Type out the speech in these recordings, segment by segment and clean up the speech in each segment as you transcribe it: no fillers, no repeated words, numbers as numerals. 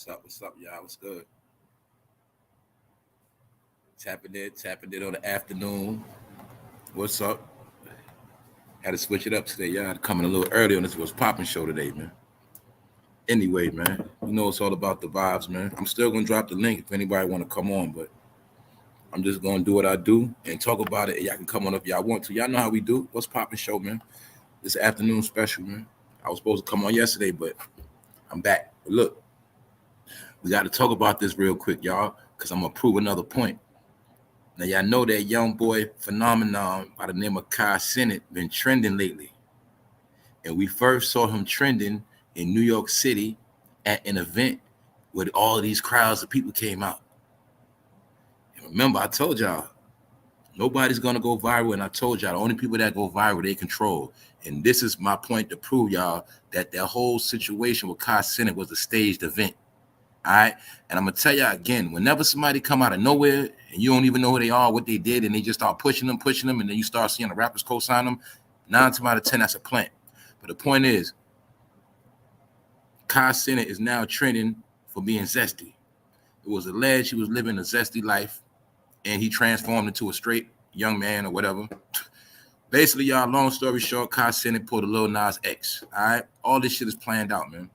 What's up, y'all? What's good? Tapping it on the afternoon. What's up? Had to switch it up today, y'all. Coming a little early on this was popping show today, man. Anyway, man, you know it's all about the vibes, man. I'm still gonna drop the link if anybody want to come on, but I'm just gonna do what I do and talk about it. And y'all can come on if y'all want to. Y'all know how we do. What's popping show, man? This afternoon special, man. I was supposed to come on yesterday, but I'm back. But look, we got to talk about this real quick, y'all, because I'm gonna prove another point. Now, y'all know that young boy phenomenon by the name of Kai Cenat been trending lately. And we first saw him trending in New York City at an event where all of these crowds of people came out. And remember, I told y'all, nobody's going to go viral. And I told y'all, the only people that go viral, they control. And this is my point to prove y'all that the whole situation with Kai Cenat was a staged event. All right. And I'm going to tell y'all again, whenever somebody come out of nowhere and you don't even know who they are, what they did, and they just start pushing them, and then you start seeing the rappers co-sign them, 9 times out of 10, that's a plant. But the point is, Kai Cenat is now trending for being zesty. It was alleged he was living a zesty life, and he transformed into a straight young man or whatever. Basically, y'all, long story short, Kai Cenat pulled a Lil Nas X. All right? All this shit is planned out, man.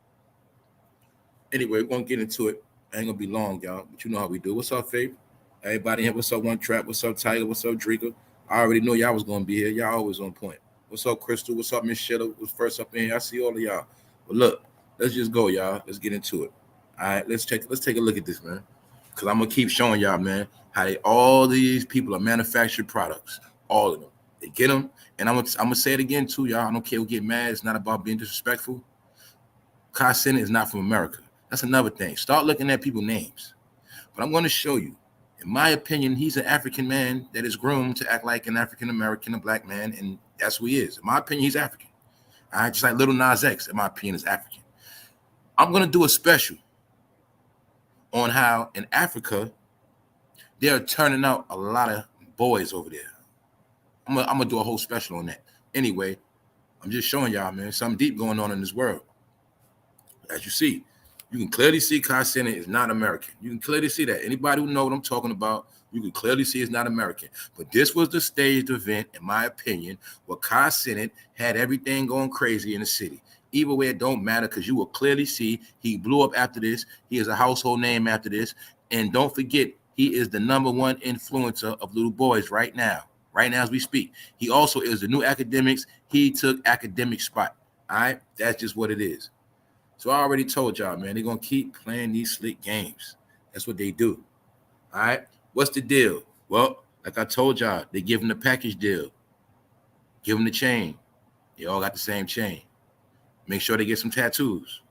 Anyway, we're going to get into it. I ain't going to be long, y'all, but you know how we do. What's up, Faith? Everybody here, what's up, One Trap? What's up, Tiger? What's up, Drika? I already know y'all was going to be here. Y'all always on point. What's up, Crystal? What's up, Miss Shilla? Was first up in here. I see all of y'all. But look, let's just go, y'all. Let's get into it. All right, let's take a look at this, man. Because I'm going to keep showing y'all, man, how all these people are manufactured products. All of them. They get them. And I'm gonna say it again, too, y'all. I don't care who get mad. It's not about being disrespectful. Kai Cenat is not from America. That's another thing. Start looking at people's names. But I'm going to show you. In my opinion, he's an African man that is groomed to act like an African-American, a black man, and that's who he is. In my opinion, he's African. All right, just like Lil Nas X, in my opinion, is African. I'm going to do a special on how in Africa, they're turning out a lot of boys over there. I'm going to do a whole special on that. Anyway, I'm just showing y'all, man, something deep going on in this world. As you see, you can clearly see Kai Cenat is not American. You can clearly see that. Anybody who knows what I'm talking about, you can clearly see it's not American. But this was the staged event, in my opinion, where Kai Cenat had everything going crazy in the city. Either way, it don't matter because you will clearly see he blew up after this. He is a household name after this. And don't forget, he is the #1 influencer of little boys right now as we speak. He also is the new academics. He took academic spot. All right? That's just what it is. So I already told y'all, man, they're going to keep playing these slick games. That's what they do. All right? What's the deal? Well, like I told y'all, they give them the package deal. Give them the chain. They all got the same chain. Make sure they get some tattoos.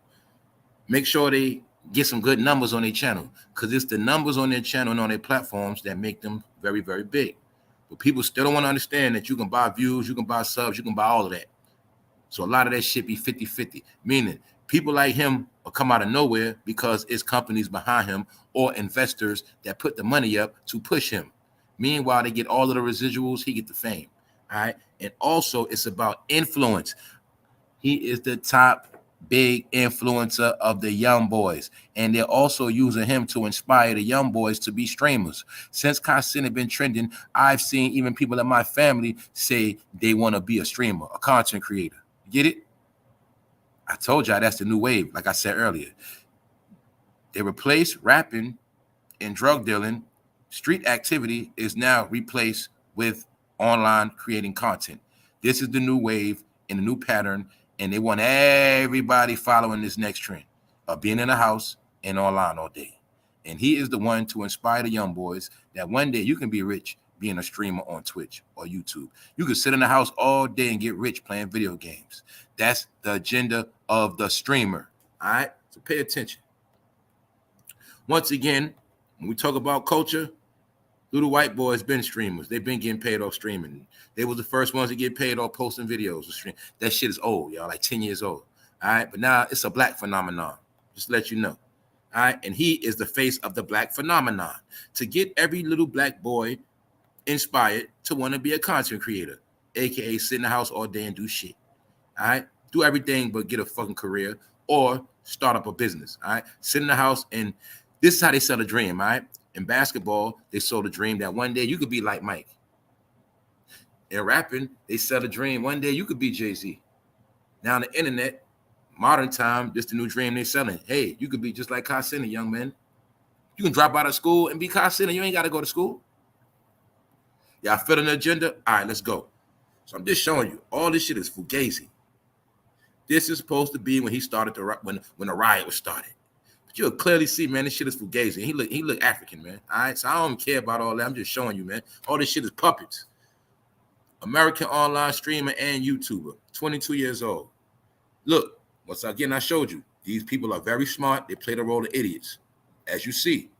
Make sure they get some good numbers on their channel because it's the numbers on their channel and on their platforms that make them very, very big. But people still don't want to understand that you can buy views, you can buy subs, you can buy all of that. So a lot of that shit be 50-50, meaning people like him will come out of nowhere because it's companies behind him or investors that put the money up to push him. Meanwhile, they get all of the residuals, he get the fame. All right. And also it's about influence. He is the top big influencer of the young boys. And they're also using him to inspire the young boys to be streamers. Since Kai Cenat been trending, I've seen even people in my family say they want to be a streamer, a content creator. Get it? I told y'all that's the new wave, like I said earlier. They replaced rapping and drug dealing. Street activity is now replaced with online creating content. This is the new wave and the new pattern, and they want everybody following this next trend of being in a house and online all day. And he is the one to inspire the young boys that one day you can be rich being a streamer on Twitch or YouTube. You can sit in the house all day and get rich playing video games. That's the agenda of the streamer. All right? So pay attention. Once again, when we talk about culture, little white boys been streamers. They've been getting paid off streaming. They were the first ones to get paid off posting videos. That shit is old, y'all, like 10 years old. All right? But now it's a black phenomenon. Just to let you know. All right? And he is the face of the black phenomenon. To get every little black boy inspired to want to be a content creator, aka sit in the house all day and do shit. All right, do everything but get a fucking career or start up a business. All right, sit in the house, and this is how they sell a dream. All right, in basketball, they sold a dream that one day you could be like Mike. In rapping, they sell a dream one day you could be Jay-Z. Now on the internet, modern time, just the new dream they're selling. Hey, you could be just like Kai Cenat, young man. You can drop out of school and be Kai Cenat. You ain't got to go to school. Y'all fit an agenda? All right, let's go. So I'm just showing you, all this shit is fugazi. This is supposed to be when he started when the riot was started. But you'll clearly see, man, this shit is fugazi. He look African, man. All right, so I don't care about all that. I'm just showing you, man. All this shit is puppets. American online streamer and YouTuber, 22 years old. Look, once again, I showed you, these people are very smart. They play the role of idiots. As you see,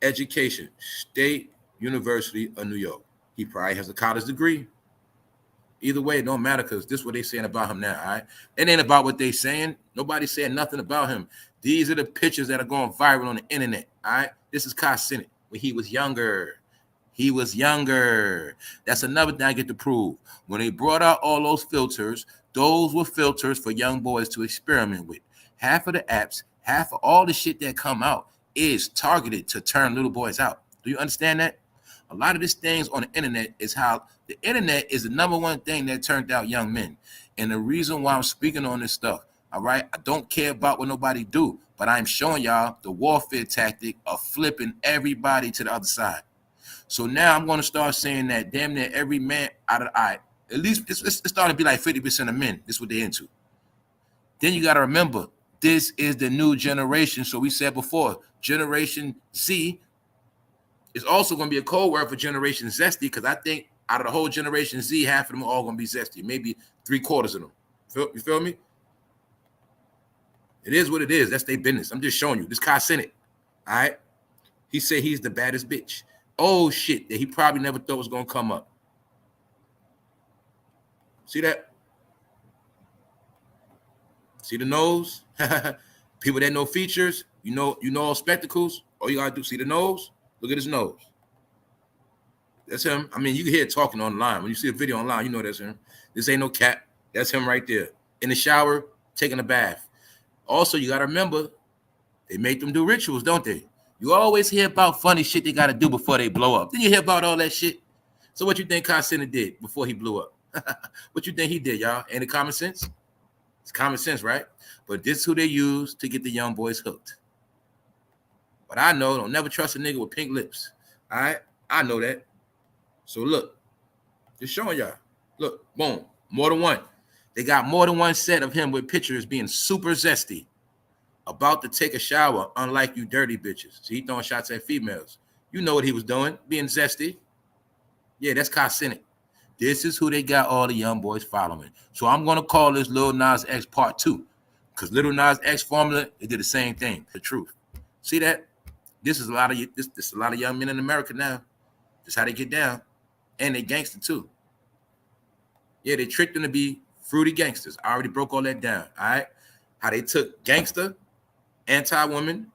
education, State University of New York. He probably has a college degree. Either way, it don't matter, because this is what they saying about him now, all right? It ain't about what they saying. Nobody's saying nothing about him. These are the pictures that are going viral on the internet, all right? This is Kai Cenat when he was younger. He was younger. That's another thing I get to prove. When they brought out all those filters, those were filters for young boys to experiment with. Half of the apps, half of all the shit that come out is targeted to turn little boys out. Do you understand that? A lot of these things on the internet is how the internet is the number one thing that turned out young men. And the reason why I'm speaking on this stuff, all right, I don't care about what nobody do, but I'm showing y'all the warfare tactic of flipping everybody to the other side. So now I'm going to start saying that damn near every man out of at least it's starting to be like 50% of men. This is what they're into. Then you got to remember, this is the new generation. So we said before, Generation Z is also going to be a code word for Generation Zesty, because I think out of the whole Generation Z, half of them are all going to be zesty, maybe 3/4 of them. You feel me? It is what it is. That's their business. I'm just showing you. This Kai Cenat, all right? He said he's the baddest bitch. Oh, shit, that he probably never thought was going to come up. See that? See the nose? People that know features, you know all spectacles. All you got to do, see the nose? Look at his nose. That's him. I mean, you can hear it talking online. When you see a video online, you know that's him. This ain't no cap. That's him right there. In the shower, taking a bath. Also, you got to remember, they make them do rituals, don't they? You always hear about funny shit they got to do before they blow up. Then you hear about all that shit. So what you think Kai Cenat did before he blew up? What you think he did, y'all? Ain't it common sense? It's common sense, right? But this is who they use to get the young boys hooked. But I know, don't never trust a nigga with pink lips. All right? I know that. So look, just showing y'all. Look, boom, more than one. They got more than one set of him with pictures being super zesty, about to take a shower, unlike you dirty bitches. So he throwing shots at females. You know what he was doing, being zesty. Yeah, that's Kai Cenat. This is who they got all the young boys following. So I'm going to call this Lil Nas X Part 2, because Lil Nas X formula, they did the same thing, the truth. See that? This is a lot of young men in America now. This is how they get down. And they gangster too. Yeah, they tricked them to be fruity gangsters. I already broke all that down, all right? How they took gangster, anti-woman,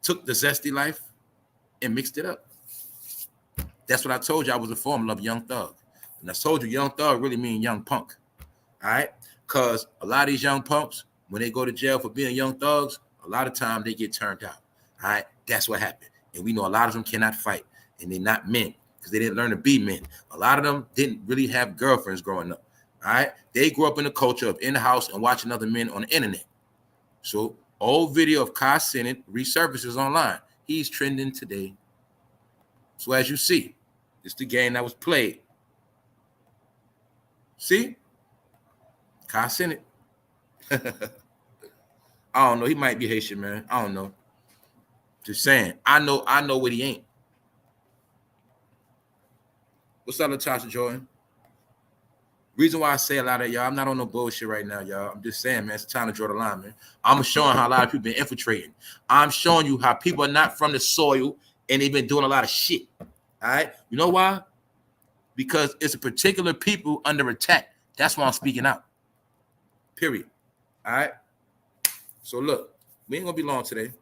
took the zesty life, and mixed it up. That's what I told you. I was a formula of Young Thug. And I told you Young Thug really mean young punk, all right? Because a lot of these young punks, when they go to jail for being young thugs, a lot of time they get turned out, all right? That's what happened. And we know a lot of them cannot fight, and they're not men because they didn't learn to be men. A lot of them didn't really have girlfriends growing up, all right? They grew up in the culture of in the house and watching other men on the internet. So old video of Kai Cenat resurfaces online. He's trending today. So as you see, it's the game that was played. See? Kai Cenat. I don't know. He might be Haitian, man. I don't know. Just saying. I know what he ain't. What's up, Latasha Jordan? Reason why I say a lot of y'all, I'm not on no bullshit right now, y'all. I'm just saying, man, it's time to draw the line, man. I'm showing how a lot of people been infiltrating. I'm showing you how people are not from the soil and they've been doing a lot of shit. All right? You know why? Because it's a particular people under attack. That's why I'm speaking out. Period. All right? So look, we ain't gonna be long today.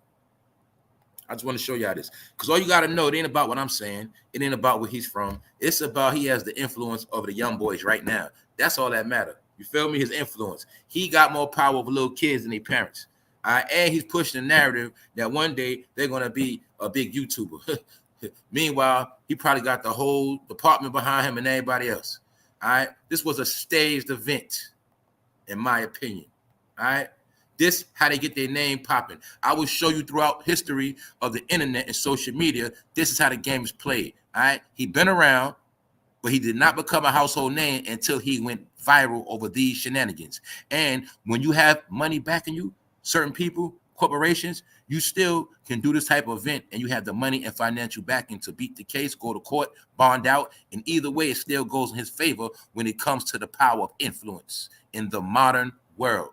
I just want to show y'all this. Because all you got to know, it ain't about what I'm saying. It ain't about where he's from. It's about he has the influence over the young boys right now. That's all that matters. You feel me? His influence. He got more power over little kids than their parents. All right, and he's pushing the narrative that one day they're gonna be a big YouTuber. Meanwhile, he probably got the whole department behind him and everybody else. All right, this was a staged event, in my opinion. All right, this how they get their name popping. I will show you throughout history of the internet and social media. This is how the game is played. All right, he been around, but he did not become a household name until he went viral over these shenanigans. And when you have money backing you, certain people, corporations, you still can do this type of event and you have the money and financial backing to beat the case, go to court, bond out, and either way, it still goes in his favor when it comes to the power of influence in the modern world.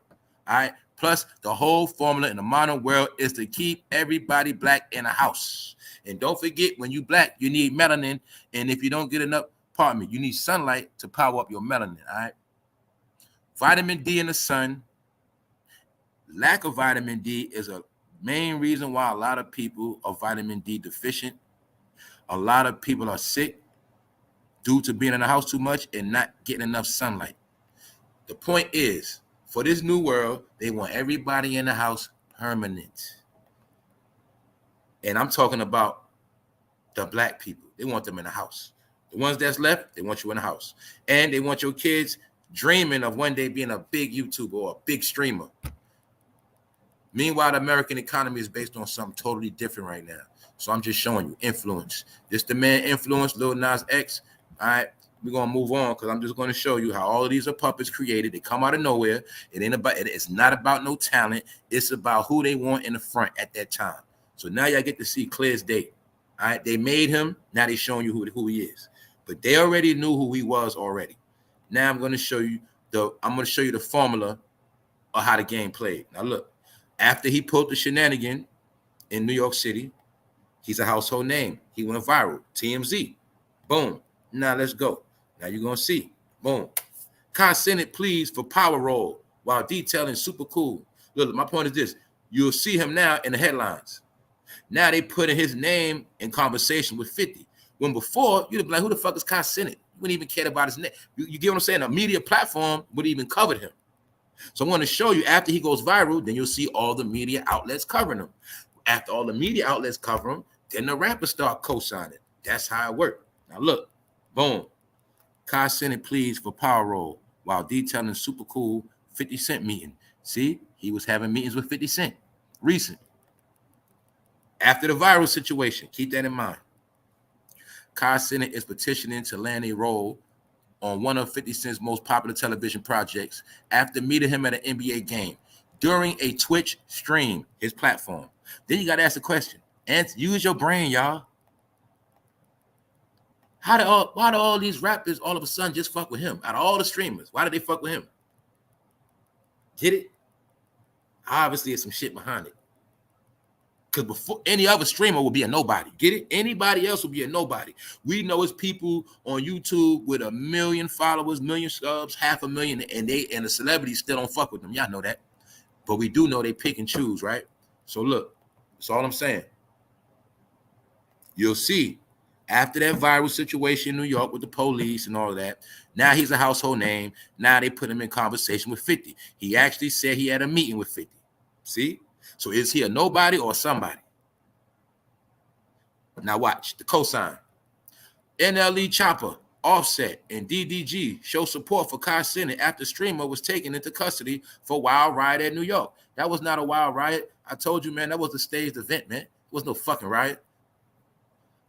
All right. Plus, the whole formula in the modern world is to keep everybody black in a house. And don't forget, when you black, you need melanin. And if you don't get enough, pardon me, you need sunlight to power up your melanin. All right. Vitamin D in the sun. Lack of vitamin D is a main reason why a lot of people are vitamin D deficient. A lot of people are sick due to being in the house too much and not getting enough sunlight. The point is, for this new world, they want everybody in the house permanent. And I'm talking about the black people. They want them in the house. The ones that's left, they want you in the house. And they want your kids dreaming of one day being a big YouTuber or a big streamer. Meanwhile, the American economy is based on something totally different right now. So I'm just showing you influence. This the man influence, Lil Nas X. All right, we're gonna move on because I'm just gonna show you how all of these are puppets created. They come out of nowhere. It's not about no talent. It's about who they want in the front at that time. So now y'all get to see clear as day. All right, they made him. Now they showing you who he is. But they already knew who he was already. Now I'm gonna show you the formula of how the game played. Now look. After he pulled the shenanigan in New York City, he's a household name. He went viral. TMZ. Boom. Now let's go. Now you're going to see. Boom. Kai Cenat pleads for power role while detailing super cool. Look, my point is this. You'll see him now in the headlines. Now they putting his name in conversation with 50. When before, you'd be like, who the fuck is Kai Cenat? You wouldn't even care about his name. You get what I'm saying? A media platform would even cover him. So I'm going to show you after he goes viral, then you'll see all the media outlets covering him. After all the media outlets cover him, then the rappers start co-signing. That's how it worked. Now look, boom. Kai Cenat pleads for power role while detailing super cool 50 Cent meeting. See, he was having meetings with 50 Cent. Recent. After the viral situation, keep that in mind. Kai Cenat is petitioning to land a role on one of 50 Cent's most popular television projects after meeting him at an NBA game during a Twitch stream, his platform. Then you got to ask the question, and use your brain, y'all. Why do all these rappers all of a sudden just fuck with him? Out of all the streamers, why did they fuck with him? Get it? Obviously, there's some shit behind it. Because before any other streamer would be a nobody. Get it? Anybody else would be a nobody. We know it's people on YouTube with 1 million followers, 1 million subs, 500,000, and the celebrities still don't fuck with them. Y'all know that. But we do know they pick and choose, right? So look, that's all I'm saying. You'll see after that viral situation in New York with the police and all of that, now he's a household name. Now they put him in conversation with 50. He actually said he had a meeting with 50. See? So is he a nobody or somebody? Now watch the cosign. NLE Chopper, Offset, and DDG show support for Kai Cenat after streamer was taken into custody for wild riot at New York. That was not a wild riot. I told you, man, that was a staged event, man. It was no fucking riot.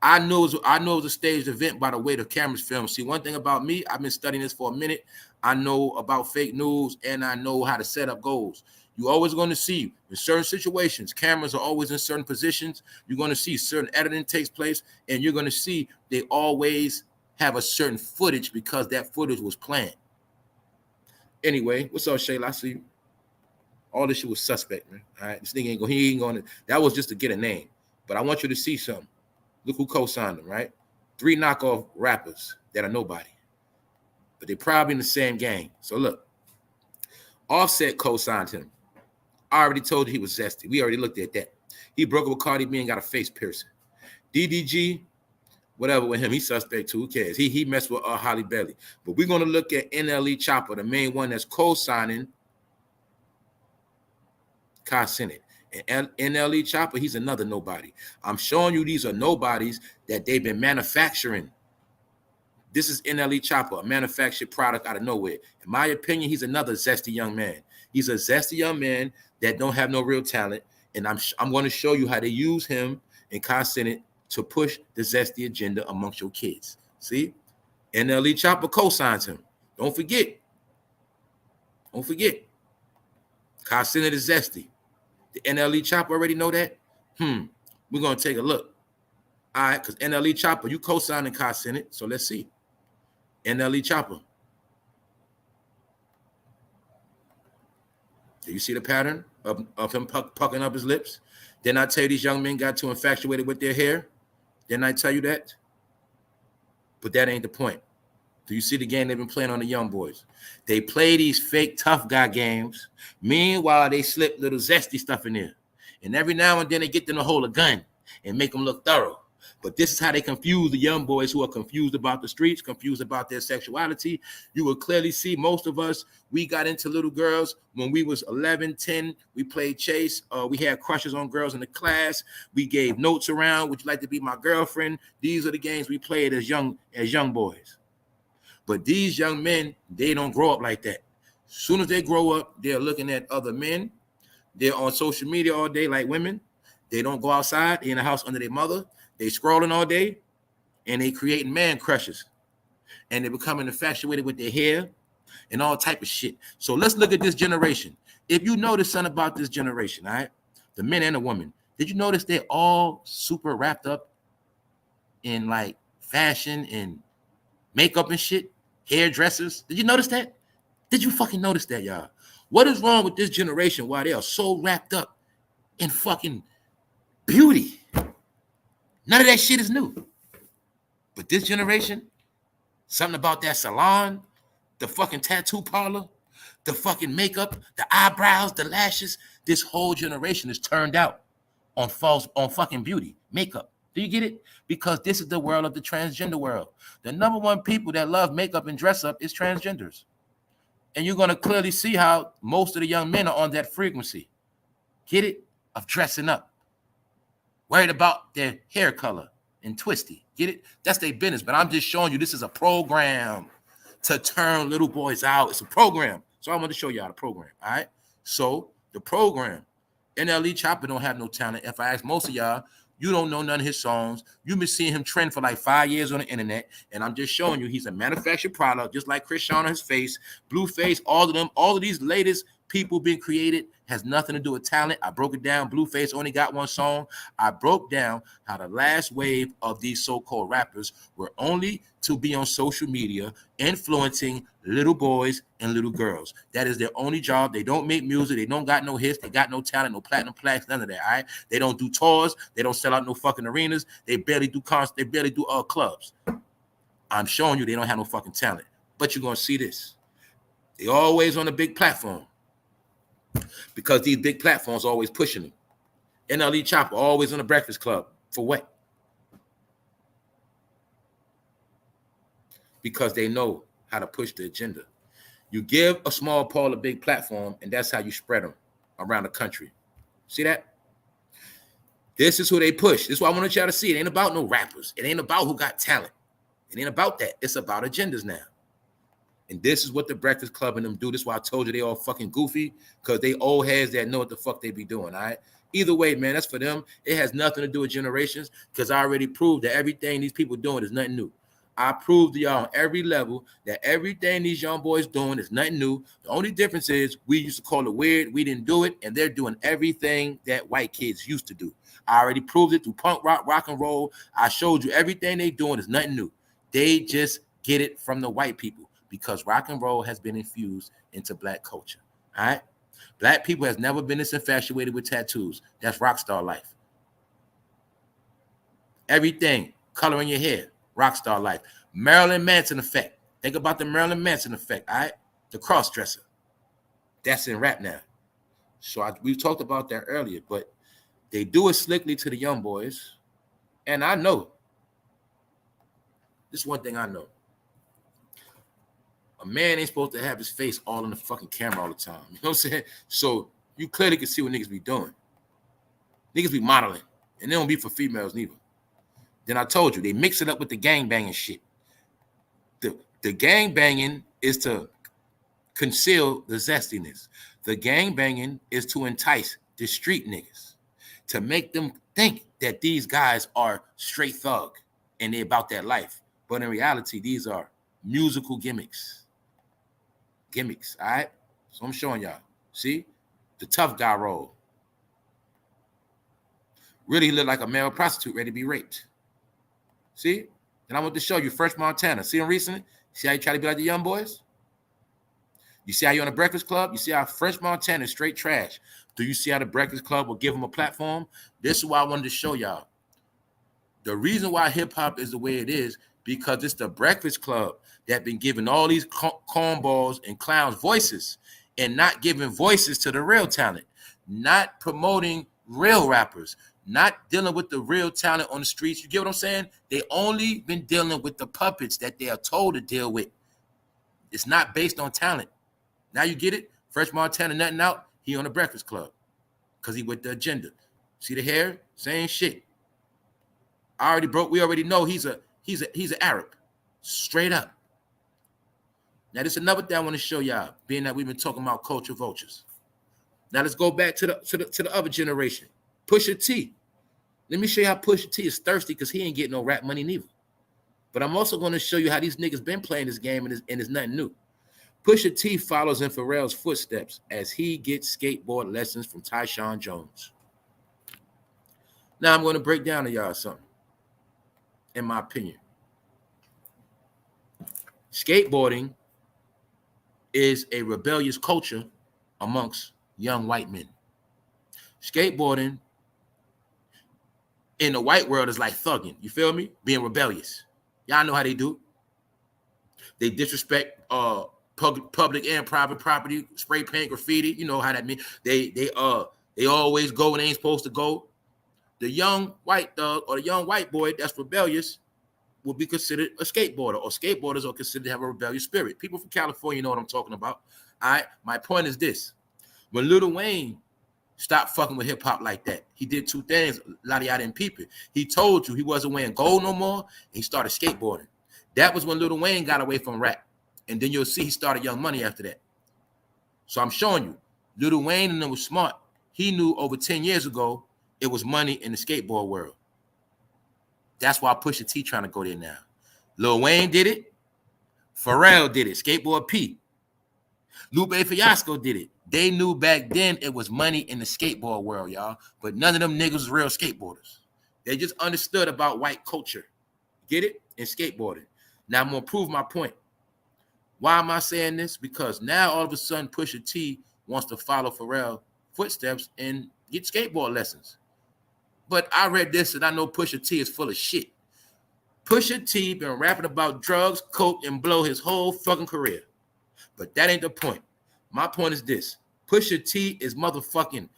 I know it was a staged event by the way the cameras filmed. See, one thing about me, I've been studying this for a minute. I know about fake news and I know how to set up goals. You're always going to see in certain situations, cameras are always in certain positions. You're going to see certain editing takes place, and you're going to see they always have a certain footage because that footage was planned. Anyway, what's up, Shayla? I see you. All this shit was suspect, man. All right, this nigga ain't going to. That was just to get a name. But I want you to see something. Look who co-signed them, right? 3 knockoff rappers that are nobody. But they're probably in the same gang. So look, Offset co-signed him. I already told you he was Zesty. We already looked at that. He broke up with Cardi B and got a face piercing. DDG Whatever with him, he's suspect too. Who cares? He messed with Holly Belly. But we're gonna look at NLE Chopper, the main one that's co-signing Kai Cenat. And NLE Chopper, he's another nobody. I'm showing you these are nobodies that they've been manufacturing. This is NLE Chopper, a manufactured product out of nowhere. In my opinion, he's another zesty young man. He's a zesty young man that don't have no real talent. And I'm going to show you how they use him and Kai Cenat to push the zesty agenda amongst your kids. See? NLE Chopper co-signs him. Don't forget. Don't forget. Kai Cenat is zesty. The NLE Chopper already know that? We're going to take a look. All right, because NLE Chopper, you co-signing Kai Cenat, so let's see. NLE Chopper. Do you see the pattern of him pucking up his lips? Didn't I tell you these young men got too infatuated with their hair? Didn't I tell you that? But that ain't the point. Do you see the game they've been playing on the young boys? They play these fake tough guy games. Meanwhile, they slip little zesty stuff in there. And every now and then they get them to hold a gun and make them look thorough. But this is how they confuse the young boys who are confused about the streets, confused about their sexuality. You will clearly see most of us, we got into little girls when we was 11, 10. We played chase. We had crushes on girls in the class. We gave notes around, would you like to be my girlfriend? These are the games we played as young boys. But these young men, they don't grow up like that. As soon as they grow up, they're looking at other men. They're on social media all day like women. They don't go outside. They're in the house under their mother. They scrolling all day, and they creating man crushes. And they're becoming infatuated with their hair and all type of shit. So let's look at this generation. If you notice something about this generation, all right, the men and the women, did you notice they're all super wrapped up in like fashion and makeup and shit? Hairdressers. Did you notice that? Did you fucking notice that, y'all? What is wrong with this generation? Why they are so wrapped up in fucking beauty? None of that shit is new. But this generation, something about that salon, the fucking tattoo parlor, the fucking makeup, the eyebrows, the lashes, this whole generation is turned out on fucking beauty, makeup. Do you get it? Because this is the world of the transgender world. The number one people that love makeup and dress up is transgenders. And you're going to clearly see how most of the young men are on that frequency. Get it? Of dressing up. Worried about their hair color and twisty. Get it? That's their business. But I'm just showing you this is a program to turn little boys out. It's a program. So I'm going to show y'all the program. All right? So the program, NLE Chopper don't have no talent. If I ask most of y'all, you don't know none of his songs. You've been seeing him trend for like 5 years on the internet. And I'm just showing you he's a manufactured product, just like Chris Sean on his face, Blueface, all of them, all of these latest people being created has nothing to do with talent. I broke it down. Blueface only got one song. I broke down how the last wave of these so-called rappers were only to be on social media influencing little boys and little girls. That is their only job. They don't make music. They don't got no hits. They got no talent, no platinum plaques, none of that, all right? They don't do tours. They don't sell out no fucking arenas. They barely do concerts. They barely do clubs. I'm showing you they don't have no fucking talent. But you're going to see this. They always on a big platform. Because these big platforms are always pushing them. NLE Chopper always on the Breakfast Club. For what? Because they know how to push the agenda. You give a small Paul a big platform, and that's how you spread them around the country. See that? This is who they push. This is what I want y'all to see. It ain't about no rappers. It ain't about who got talent. It ain't about that. It's about agendas now. And this is what the Breakfast Club and them do. This is why I told you they all fucking goofy, because they old heads that know what the fuck they be doing, all right? Either way, man, that's for them. It has nothing to do with generations, because I already proved that everything these people doing is nothing new. I proved to y'all on every level that everything these young boys doing is nothing new. The only difference is we used to call it weird. We didn't do it, and they're doing everything that white kids used to do. I already proved it through punk rock and roll. I showed you everything they doing is nothing new. They just get it from the white people. Because rock and roll has been infused into black culture, all right? Black people has never been this infatuated with tattoos. That's rock star life. Everything, coloring your hair, rock star life. Marilyn Manson effect. Think about the Marilyn Manson effect, all right? The cross-dresser. That's in rap now. So we talked about that earlier, but they do it slickly to the young boys. And I know This is one thing I know. A man ain't supposed to have his face all in the fucking camera all the time. You know what I'm saying? So you clearly can see what niggas be doing. Niggas be modeling. And they don't be for females neither. Then I told you, they mix it up with the gang banging shit. The gang banging is to conceal the zestiness. The gang banging is to entice the street niggas, to make them think that these guys are straight thug and they're about that life. But in reality, these are musical gimmicks. Gimmicks, all right? So I'm showing y'all. See? The tough guy role. Really look like a male prostitute ready to be raped. See? And I want to show you Fresh Montana. See him recently? See how you try to be like the young boys? You see how you're on the Breakfast Club? You see how Fresh Montana is straight trash. Do you see how the Breakfast Club will give him a platform? This is why I wanted to show y'all. The reason why hip-hop is the way it is, because it's the Breakfast Club that been giving all these cornballs and clowns voices and not giving voices to the real talent, not promoting real rappers, not dealing with the real talent on the streets. You get what I'm saying? They only been dealing with the puppets that they are told to deal with. It's not based on talent. Now you get it? Fresh Montana nothing out. He on the Breakfast Club because he with the agenda. See the hair? Same shit. We already know he's an Arab. Straight up. Now this is another thing I want to show y'all, being that we've been talking about culture vultures. Now let's go back to the other generation. Pusha T. Let me show you how Pusha T is thirsty because he ain't getting no rap money neither. But I'm also going to show you how these niggas been playing this game and it's nothing new. Pusha T follows in Pharrell's footsteps as he gets skateboard lessons from Tyshawn Jones. Now I'm going to break down to y'all something, in my opinion. Skateboarding is a rebellious culture amongst young white men. Skateboarding in the white world is like thugging. You feel me? Being rebellious. Y'all know how they do. They disrespect public and private property, spray paint, graffiti. You know how that means. They always go when they ain't supposed to go. The young white thug or the young white boy that's rebellious will be considered a skateboarder, or skateboarders are considered to have a rebellious spirit. People from California know what I'm talking about. All right. My point is this: when Lil Wayne stopped fucking with hip hop like that, he did two things. A lot of y'all didn't peep it. He told you he wasn't wearing gold no more, and he started skateboarding. That was when Lil Wayne got away from rap. And then you'll see he started Young Money after that. So I'm showing you, Lil Wayne and them was smart. He knew over 10 years ago it was money in the skateboard world. That's why Pusha T trying to go there now. Lil Wayne did it. Pharrell did it. Skateboard P. Lupe Fiasco did it. They knew back then it was money in the skateboard world, y'all. But none of them niggas was real skateboarders. They just understood about white culture. Get it? And skateboarding. Now I'm going to prove my point. Why am I saying this? Because now all of a sudden Pusha T wants to follow Pharrell's footsteps and get skateboard lessons. But I read this and I know Pusha T is full of shit. Pusha T been rapping about drugs, coke, and blow his whole fucking career. But that ain't the point. My point is this. Pusha T is motherfucking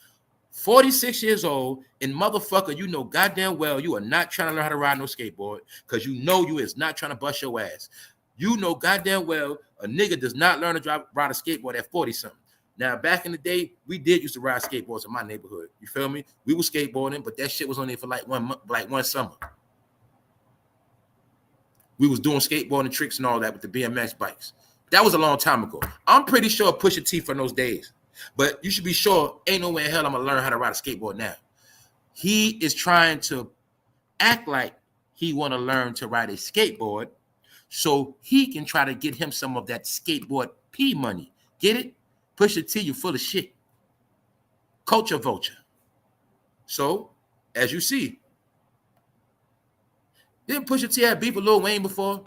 46 years old, and motherfucker, you know goddamn well you are not trying to learn how to ride no skateboard because you know you is not trying to bust your ass. You know goddamn well a nigga does not learn to ride a skateboard at 40-something. Now, back in the day, we did used to ride skateboards in my neighborhood. You feel me? We were skateboarding, but that shit was only for like one summer. We was doing skateboarding tricks and all that with the BMX bikes. That was a long time ago. I'm pretty sure Pusha T from those days. But you should be sure ain't no way in hell I'm going to learn how to ride a skateboard now. He is trying to act like he want to learn to ride a skateboard so he can try to get him some of that skateboard P money. Get it? Pusha T, you full of shit. Culture vulture. So, as you see, didn't Pusha T have beef with Lil Wayne before?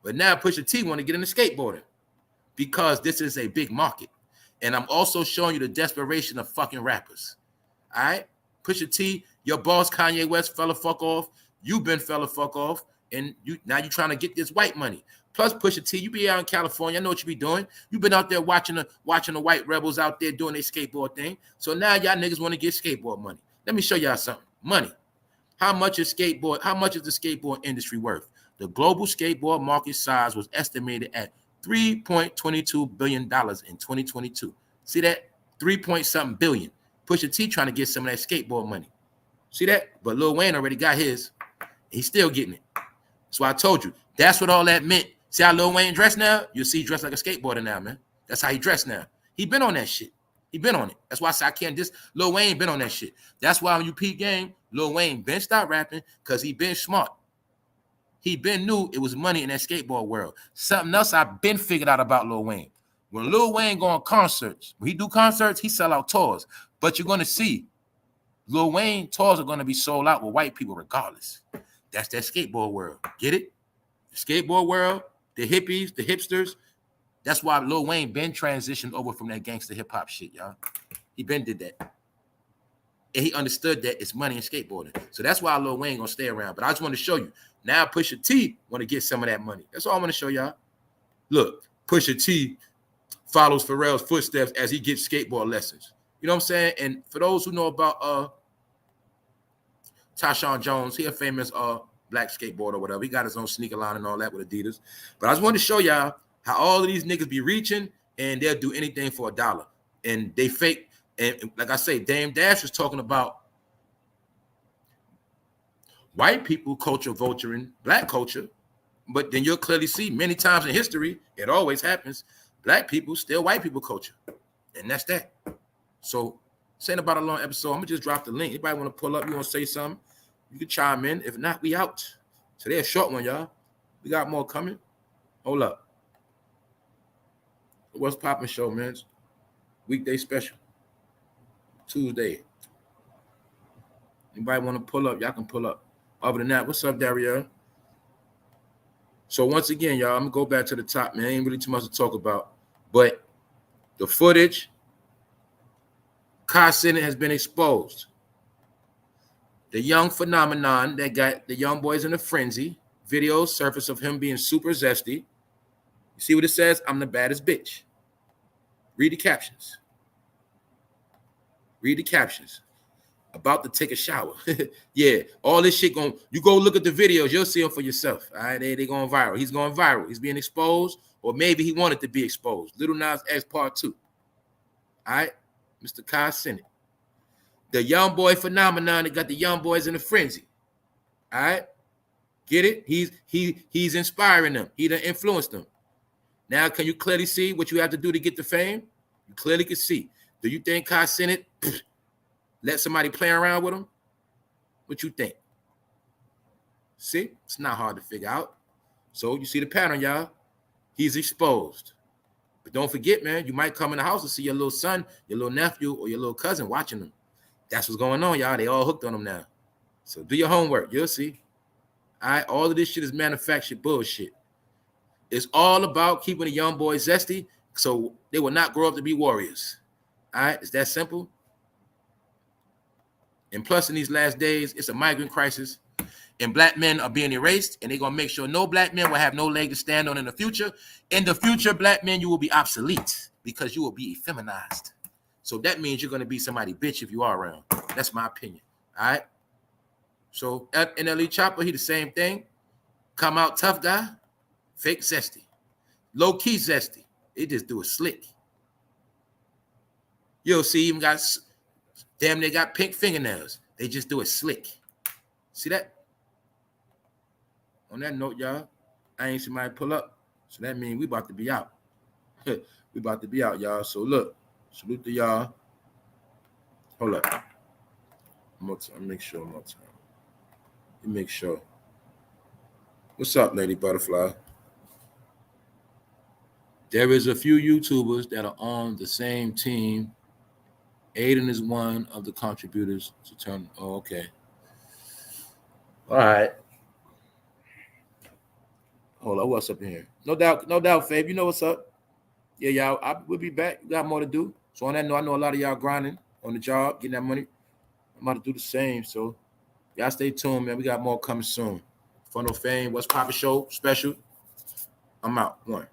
But now Pusha T want to get into skateboarding because this is a big market. And I'm also showing you the desperation of fucking rappers. All right? Pusha T, your boss Kanye West fella fuck off. You been fella fuck off. And now you trying to get this white money. Plus Pusha T, you be out in California. I know what you be doing. You been out there watching the white rebels out there doing their skateboard thing. So now y'all niggas want to get skateboard money. Let me show y'all something. Money. How much is the skateboard industry worth? The global skateboard market size was estimated at $3.22 billion in 2022. See that? 3 point something billion. Pusha T trying to get some of that skateboard money. See that? But Lil Wayne already got his. He's still getting it. That's why I told you. That's what all that meant. See how Lil Wayne dressed now? You'll see he dressed like a skateboarder now, man. That's how he dressed now. He been on that shit. He been on it. That's why I say I can't just. Lil Wayne been on that shit. That's why when you peep game, Lil Wayne been start rapping because he been smart. He been knew it was money in that skateboard world. Something else I've been figured out about Lil Wayne. When Lil Wayne go on concerts, when he do concerts, he sell out tours. But you're going to see Lil Wayne tours are going to be sold out with white people regardless. That's that skateboard world. Get it? The skateboard world, the hippies, the hipsters. That's why Lil Wayne been transitioned over from that gangster hip hop shit, y'all. He been did that. And he understood that it's money in skateboarding. So that's why Lil Wayne gonna stay around. But I just want to show you. Now Pusha T want to get some of that money. That's all I'm gonna show y'all. Look, Pusha T follows Pharrell's footsteps as he gets skateboard lessons. You know what I'm saying? And for those who know about Tyshawn Jones, he a famous black skateboarder or whatever. He got his own sneaker line and all that with Adidas. But I just wanted to show y'all how all of these niggas be reaching and they'll do anything for $1. And they fake. And like I say, Dame Dash was talking about white people culture vulturing black culture. But then you'll clearly see many times in history, it always happens, black people still white people culture. And that's that. So this ain't about a long episode. I'm going to just drop the link. Anybody want to pull up? You want to say something? You can chime in. If not, we out. Today a short one, y'all. We got more coming. Hold up. What's poppin' show, man? Weekday special. Tuesday. Anybody want to pull up? Y'all can pull up. Other than that, what's up, Dario? So once again, y'all, I'm going to go back to the top, man. Ain't really too much to talk about. But the footage, Kai Cenat has been exposed. The young phenomenon that got the young boys in a frenzy. Video surface of him being super zesty. You see what it says? I'm the baddest bitch. Read the captions. Read the captions. About to take a shower. Yeah, all this shit going. You go look at the videos, you'll see them for yourself. All right, they going viral. He's going viral. He's being exposed, or maybe he wanted to be exposed. Little Nas X Part 2. All right, Mr. Kai Cenat. The young boy phenomenon that got the young boys in a frenzy. All right, get it? He's inspiring them. He done influenced them. Now, can you clearly see what you have to do to get the fame? You clearly can see. Do you think Kai Cenat let somebody play around with him? What you think? See, it's not hard to figure out. So you see the pattern, y'all. He's exposed. But don't forget, man, you might come in the house and see your little son, your little nephew, or your little cousin watching them. That's what's going on, y'all. They all hooked on him now. So do your homework. You'll see. All right, all of this shit is manufactured bullshit. It's all about keeping the young boys zesty so they will not grow up to be warriors. All right, it's that simple. And plus, in these last days, it's a migrant crisis, and black men are being erased, and they're going to make sure no black men will have no leg to stand on in the future. In the future, black men, you will be obsolete because you will be effeminized. So that means you're going to be somebody bitch if you are around. That's my opinion. All right? So NLE Chopper, he the same thing. Come out tough guy, fake zesty. Low-key zesty. They just do it slick. You'll see even got... Damn, they got pink fingernails. They just do it slick. See that? On that note, y'all, I ain't somebody pull up. So that means we about to be out. We about to be out, y'all. So look, salute to y'all. Hold up. More time. Make sure more time. Make sure. What's up, Lady Butterfly? There is a few YouTubers that are on the same team. Aiden is one of the contributors to turn. Oh, okay. All right. Hold on. What's up in here? No doubt, Fabe. You know what's up. Yeah, y'all. We'll be back. We got more to do. So on that note, I know a lot of y'all grinding on the job, getting that money. I'm about to do the same. So y'all stay tuned, man. We got more coming soon. Funnel Fame, What's Poppin' Show special. I'm out. One.